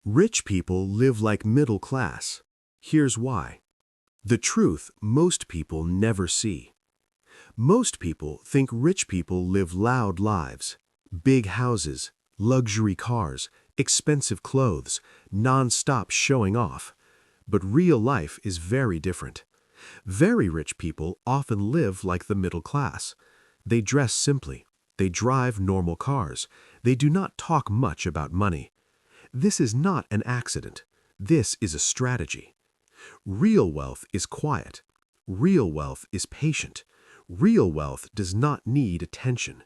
Rich people live like middle class. Here's why. The truth most people never see. Most people think rich people live loud lives. Big houses, luxury cars, expensive clothes, non-stop showing off. But real life is very different. Very rich people often live like the middle class. They dress simply. They drive normal cars. They do not talk much about money. This is not an accident. This is a strategy. Real wealth is quiet. Real wealth is patient. Real wealth does not need attention.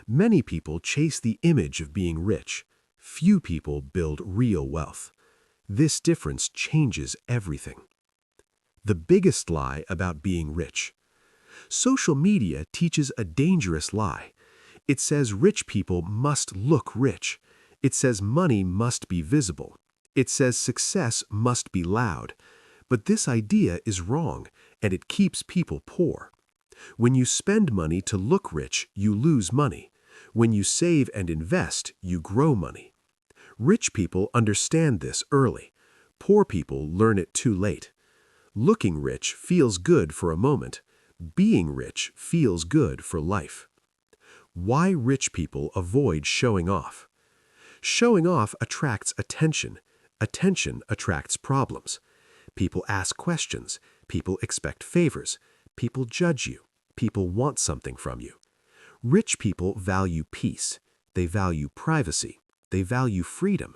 Many people chase the image of being rich. Few people build real wealth. This difference changes everything. The biggest lie about being rich. Social media teaches a dangerous lie. It says rich people must look rich. It says money must be visible. It says success must be loud. But this idea is wrong, and it keeps people poor. When you spend money to look rich, you lose money. When you save and invest, you grow money. Rich people understand this early. Poor people learn it too late. Looking rich feels good for a moment. Being rich feels good for life. Why rich people avoid showing off? Showing off attracts attention. Attention attracts problems. People ask questions. People expect favors. People judge you. People want something from you. Rich people value peace. They value privacy. They value freedom.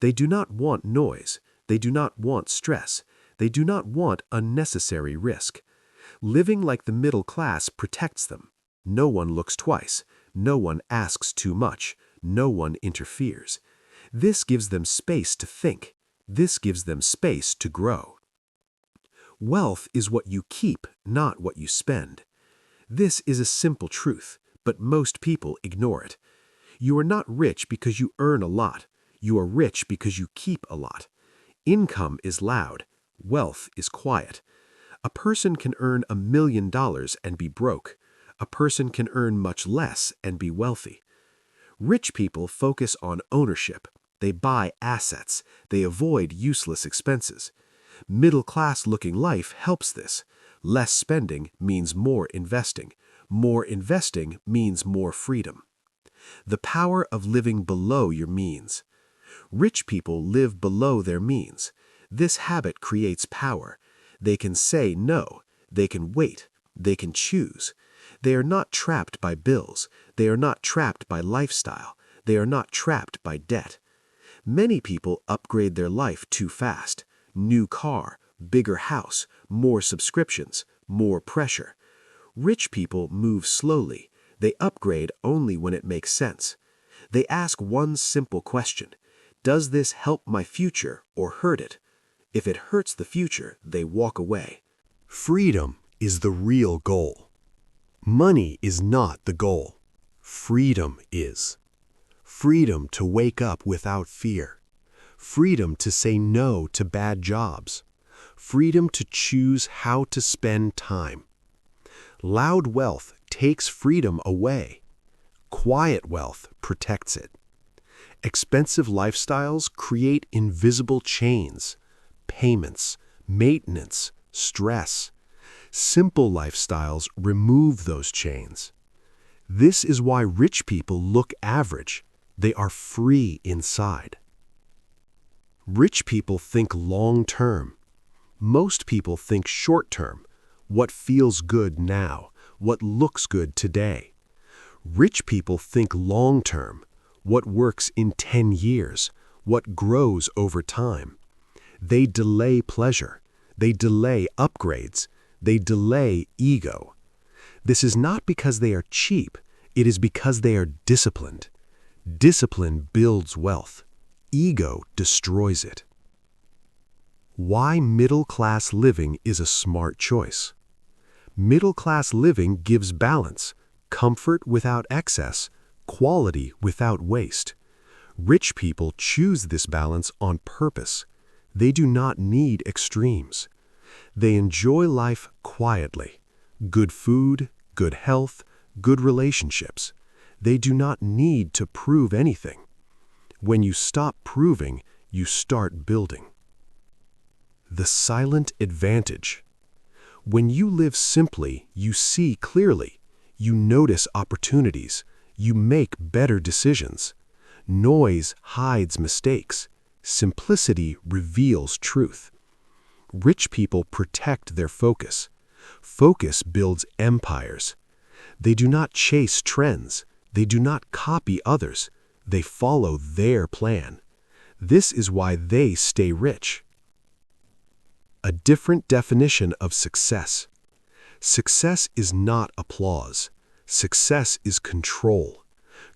They do not want noise. They do not want stress. They do not want unnecessary risk. Living like the middle class protects them. No one looks twice. No one asks too much. No one interferes. This gives them space to think. This gives them space to grow. Wealth is what you keep, not what you spend. This is a simple truth, but most people ignore it. You are not rich because you earn a lot. You are rich because you keep a lot. Income is loud. Wealth is quiet. A person can earn $1 million and be broke. A person can earn much less and be wealthy. Rich people focus on ownership. They buy assets. They avoid useless expenses. Middle-class-looking life helps this. Less spending means more investing. More investing means more freedom. The power of living below your means. Rich people live below their means. This habit creates power. They can say no. They can wait. They can choose. They are not trapped by bills. They are not trapped by lifestyle. They are not trapped by debt. Many people upgrade their life too fast. New car, bigger house, more subscriptions, more pressure. Rich people move slowly. They upgrade only when it makes sense. They ask one simple question. Does this help my future or hurt it? If it hurts the future, they walk away. Freedom is the real goal. Money is not the goal. Freedom is. Freedom to wake up without fear. Freedom to say no to bad jobs. Freedom to choose how to spend time. Loud wealth takes freedom away. Quiet wealth protects it. Expensive lifestyles create invisible chains, payments, maintenance, stress. Simple lifestyles remove those chains. This is why rich people look average. They are free inside. Rich people think long-term. Most people think short-term. What feels good now? What looks good today? Rich people think long-term. What works in 10 years? What grows over time? They delay pleasure. They delay upgrades. They delay ego. This is not because they are cheap. It is because they are disciplined. Discipline builds wealth. Ego destroys it. Why middle-class living is a smart choice. Middle-class living gives balance, comfort without excess, quality without waste. Rich people choose this balance on purpose. They do not need extremes. They enjoy life quietly. Good food, good health, good relationships. They do not need to prove anything. When you stop proving, you start building. The silent advantage. When you live simply, you see clearly. You notice opportunities. You make better decisions. Noise hides mistakes. Simplicity reveals truth. Rich people protect their focus. Focus builds empires. They do not chase trends. They do not copy others. They follow their plan. This is why they stay rich. A different definition of success. Success is not applause. Success is control.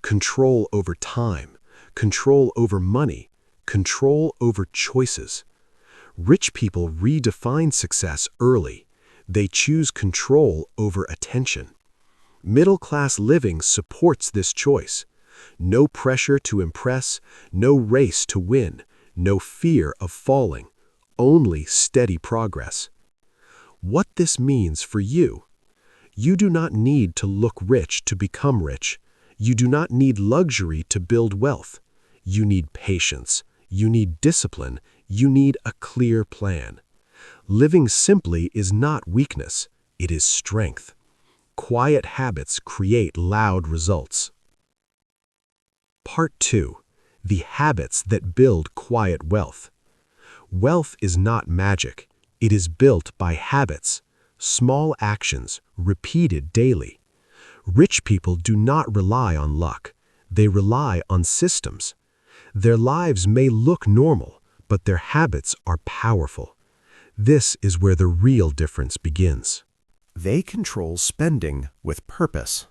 Control over time. Control over money. Control over choices. Rich people redefine success early. They choose control over attention. Middle-class living supports this choice. No pressure to impress, no race to win, no fear of falling, only steady progress. What this means for you. You do not need to look rich to become rich. You do not need luxury to build wealth. You need patience. You need discipline. You need a clear plan. Living simply is not weakness. It is strength. Quiet habits create loud results. Part 2. The habits that build quiet wealth. Wealth is not magic. It is built by habits, small actions, repeated daily. Rich people do not rely on luck. They rely on systems. Their lives may look normal, but their habits are powerful. This is where the real difference begins. They control spending with purpose.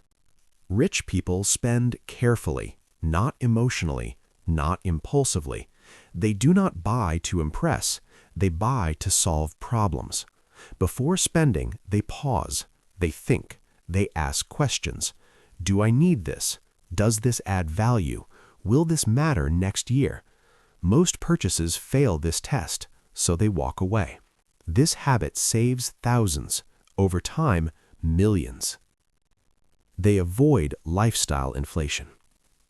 Rich people spend carefully, not emotionally, not impulsively. They do not buy to impress. They buy to solve problems. Before spending, they pause. They think. They ask questions. Do I need this? Does this add value? Will this matter next year? Most purchases fail this test, so they walk away. This habit saves thousands. Over time, millions. They avoid lifestyle inflation.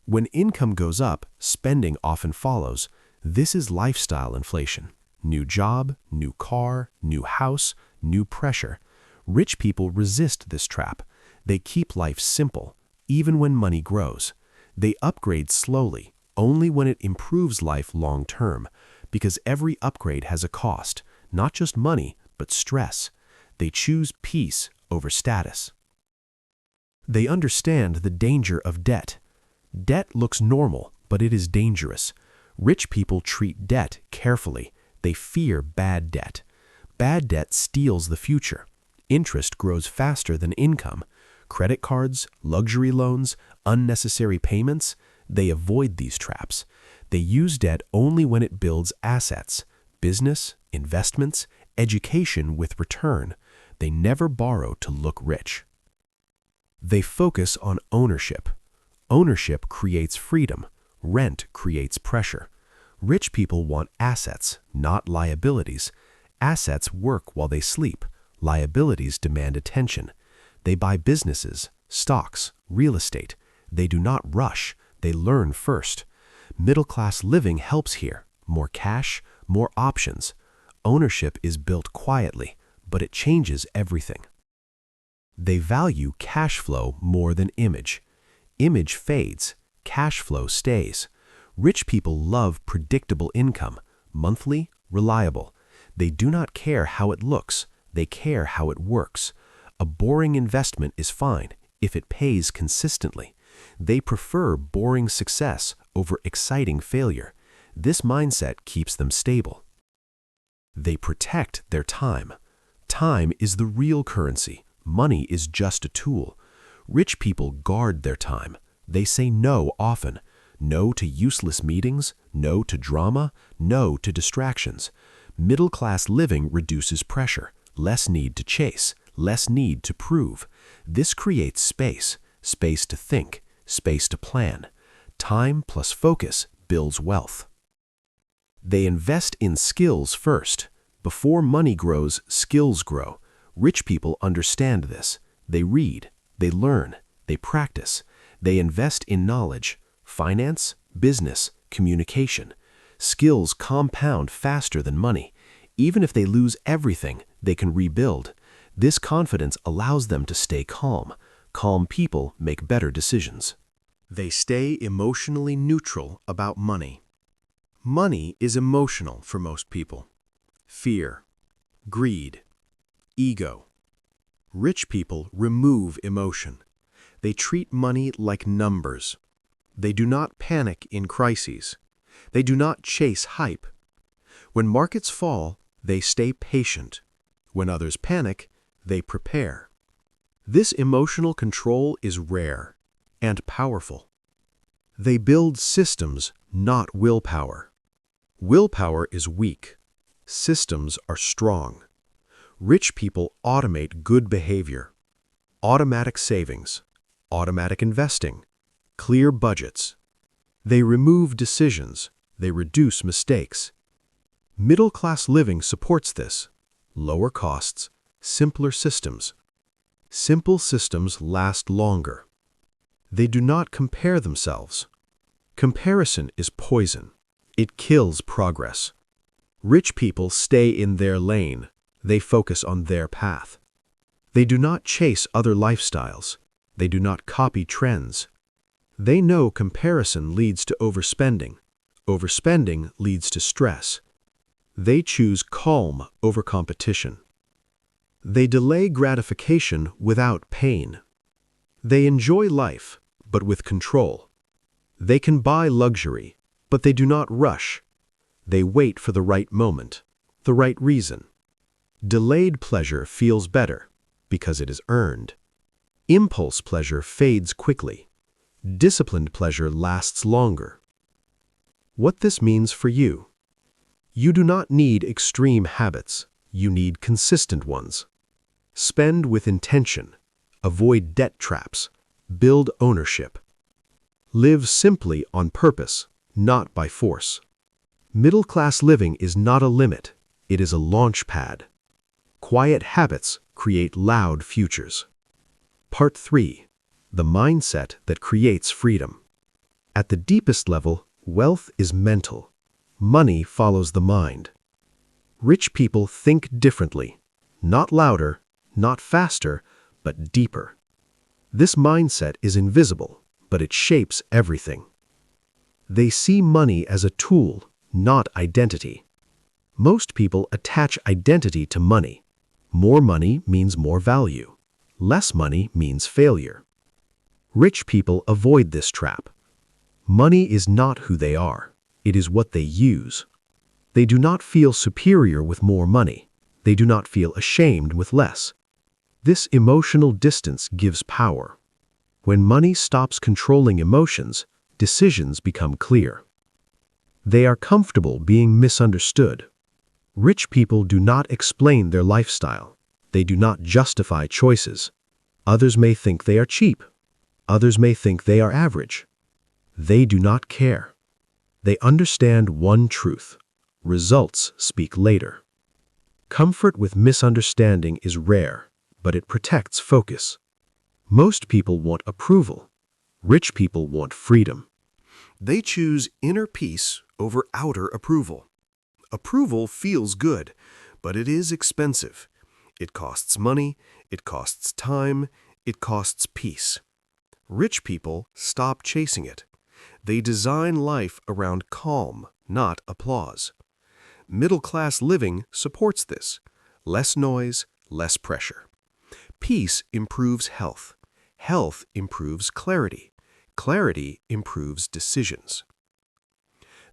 When income goes up, spending often follows. This is lifestyle inflation. New job, new car, new house, new pressure. Rich people resist this trap. They keep life simple, even when money grows. They upgrade slowly, only when it improves life long term, because every upgrade has a cost, not just money, but stress. They choose peace over status. They understand the danger of debt. Debt looks normal, but it is dangerous. Rich people treat debt carefully. They fear bad debt. Bad debt steals the future. Interest grows faster than income. Credit cards, luxury loans, unnecessary payments, they avoid these traps. They use debt only when it builds assets, business, investments, education with return. They never borrow to look rich. They focus on ownership. Ownership creates freedom. Rent creates pressure. Rich people want assets, not liabilities. Assets work while they sleep. Liabilities demand attention. They buy businesses, stocks, real estate. They do not rush. They learn first. Middle-class living helps here. More cash, more options. Ownership is built quietly, but it changes everything. They value cash flow more than image. Image fades. Cash flow stays. Rich people love predictable income, monthly, reliable. They do not care how it looks. They care how it works. A boring investment is fine if it pays consistently. They prefer boring success over exciting failure. This mindset keeps them stable. They protect their time. Time is the real currency. Money is just a tool. Rich people guard their time. They say no often. No to useless meetings, no to drama, no to distractions. Middle-class living reduces pressure, less need to chase, less need to prove. This creates space, space to think, space to plan. Time plus focus builds wealth. They invest in skills first. Before money grows, skills grow. Rich people understand this. They read, they learn, they practice. They invest in knowledge, finance, business, communication. Skills compound faster than money. Even if they lose everything, they can rebuild. This confidence allows them to stay calm. Calm people make better decisions. They stay emotionally neutral about money. Money is emotional for most people. Fear, greed, ego. Rich people remove emotion. They treat money like numbers. They do not panic in crises. They do not chase hype. When markets fall, they stay patient. When others panic, they prepare. This emotional control is rare and powerful. They build systems, not willpower. Willpower is weak. Systems are strong. Rich people automate good behavior. Automatic savings, automatic investing, clear budgets. They remove decisions. They reduce mistakes. Middle-class living supports this. Lower costs, simpler systems. Simple systems last longer. They do not compare themselves. Comparison is poison. It kills progress. Rich people stay in their lane. They focus on their path. They do not chase other lifestyles. They do not copy trends. They know comparison leads to overspending. Overspending leads to stress. They choose calm over competition. They delay gratification without pain. They enjoy life, but with control. They can buy luxury, but they do not rush. They wait for the right moment, the right reason. Delayed pleasure feels better because it is earned. Impulse pleasure fades quickly. Disciplined pleasure lasts longer. What this means for you. You do not need extreme habits. You need consistent ones. Spend with intention. Avoid debt traps. Build ownership. Live simply on purpose, not by force. Middle-class living is not a limit. It is a launch pad. Quiet habits create loud futures. Part 3. The mindset that creates freedom. At the deepest level, wealth is mental. Money follows the mind. Rich people think differently. Not louder, not faster, but deeper. This mindset is invisible, but it shapes everything. They see money as a tool, not identity. Most people attach identity to money. More money means more value. Less money means failure. Rich people avoid this trap. Money is not who they are. It is what they use. They do not feel superior with more money. They do not feel ashamed with less. This emotional distance gives power. When money stops controlling emotions, decisions become clear. They are comfortable being misunderstood. Rich people do not explain their lifestyle. They do not justify choices. Others may think they are cheap. Others may think they are average. They do not care. They understand one truth. Results speak later. Comfort with misunderstanding is rare, but it protects focus. Most people want approval. Rich people want freedom. They choose inner peace over outer approval. Approval feels good, but it is expensive. It costs money, it costs time, it costs peace. Rich people stop chasing it. They design life around calm, not applause. Middle-class living supports this. Less noise, less pressure. Peace improves health. Health improves clarity. Clarity improves decisions.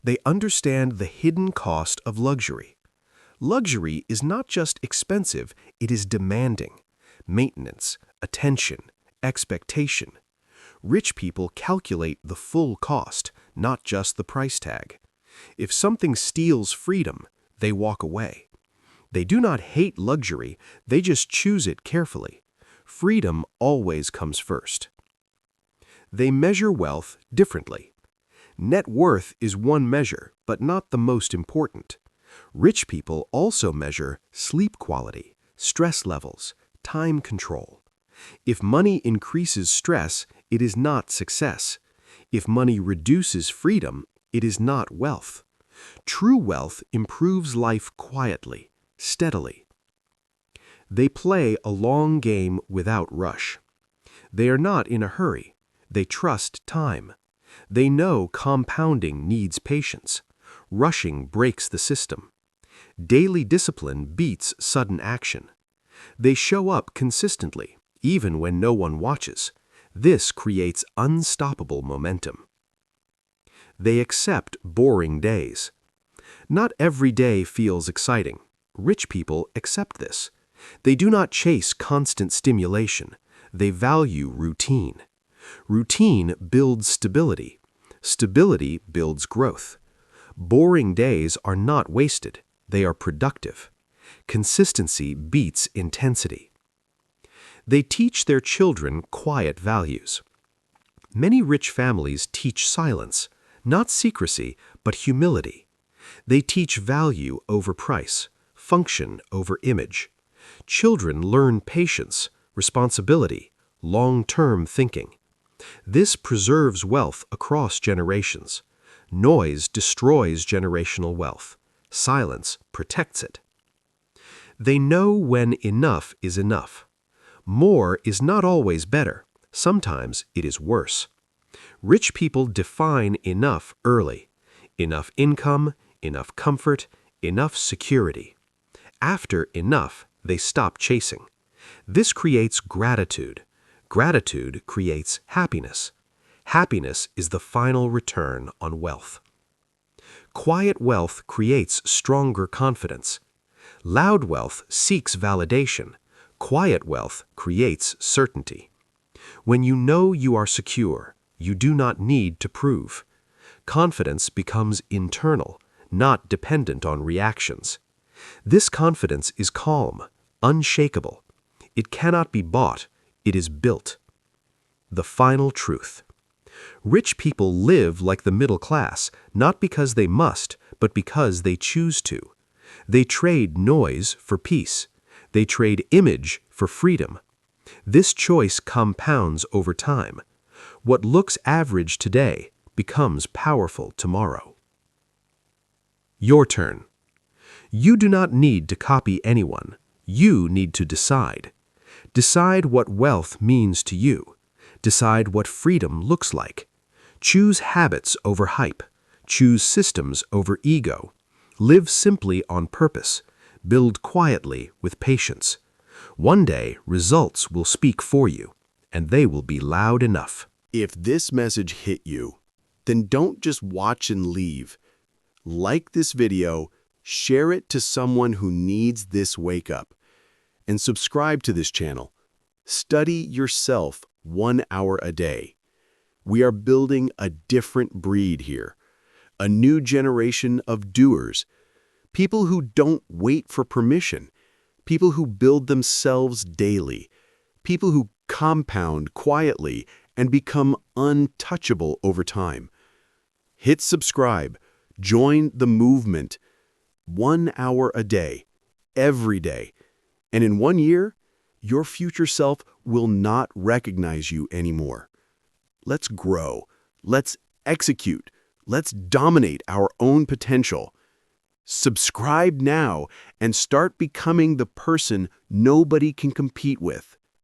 They understand the hidden cost of luxury. Luxury is not just expensive, it is demanding. Maintenance, attention, expectation. Rich people calculate the full cost, not just the price tag. If something steals freedom, they walk away. They do not hate luxury, they just choose it carefully. Freedom always comes first. They measure wealth differently. Net worth is one measure, but not the most important. Rich people also measure sleep quality, stress levels, time control. If money increases stress, it is not success. If money reduces freedom, it is not wealth. True wealth improves life quietly, steadily. They play a long game without rush. They are not in a hurry. They trust time. They know compounding needs patience. Rushing breaks the system. Daily discipline beats sudden action. They show up consistently, even when no one watches. This creates unstoppable momentum. They accept boring days. Not every day feels exciting. Rich people accept this. They do not chase constant stimulation. They value routine. Routine builds stability. Stability builds growth. Boring days are not wasted. They are productive. Consistency beats intensity. They teach their children quiet values. Many rich families teach silence, not secrecy, but humility. They teach value over price, function over image. Children learn patience, responsibility, long-term thinking. This preserves wealth across generations. Noise destroys generational wealth. Silence protects it. They know when enough is enough. More is not always better. Sometimes it is worse. Rich people define enough early. Enough income, enough comfort, enough security. After enough, they stop chasing. This creates gratitude. Gratitude creates happiness. Happiness is the final return on wealth. Quiet wealth creates stronger confidence. Loud wealth seeks validation. Quiet wealth creates certainty. When you know you are secure, you do not need to prove. Confidence becomes internal, not dependent on reactions. This confidence is calm, unshakable. It cannot be bought, it is built. The final truth. Rich people live like the middle class, not because they must, but because they choose to. They trade noise for peace. They trade image for freedom. This choice compounds over time. What looks average today becomes powerful tomorrow. Your turn. You do not need to copy anyone. You need to decide. Decide what wealth means to you. Decide what freedom looks like. Choose habits over hype. Choose systems over ego. Live simply on purpose. Build quietly with patience. One day, results will speak for you, and they will be loud enough. If this message hit you, then don't just watch and leave. Like this video, share it to someone who needs this wake-up, and subscribe to this channel. Study yourself 1 hour a day. We are building a different breed here, a new generation of doers, people who don't wait for permission, people who build themselves daily, people who compound quietly and become untouchable over time. Hit subscribe, join the movement. 1 hour a day, every day. And in 1 year, your future self will not recognize you anymore. Let's grow. Let's execute. Let's dominate our own potential. Subscribe now and start becoming the person nobody can compete with.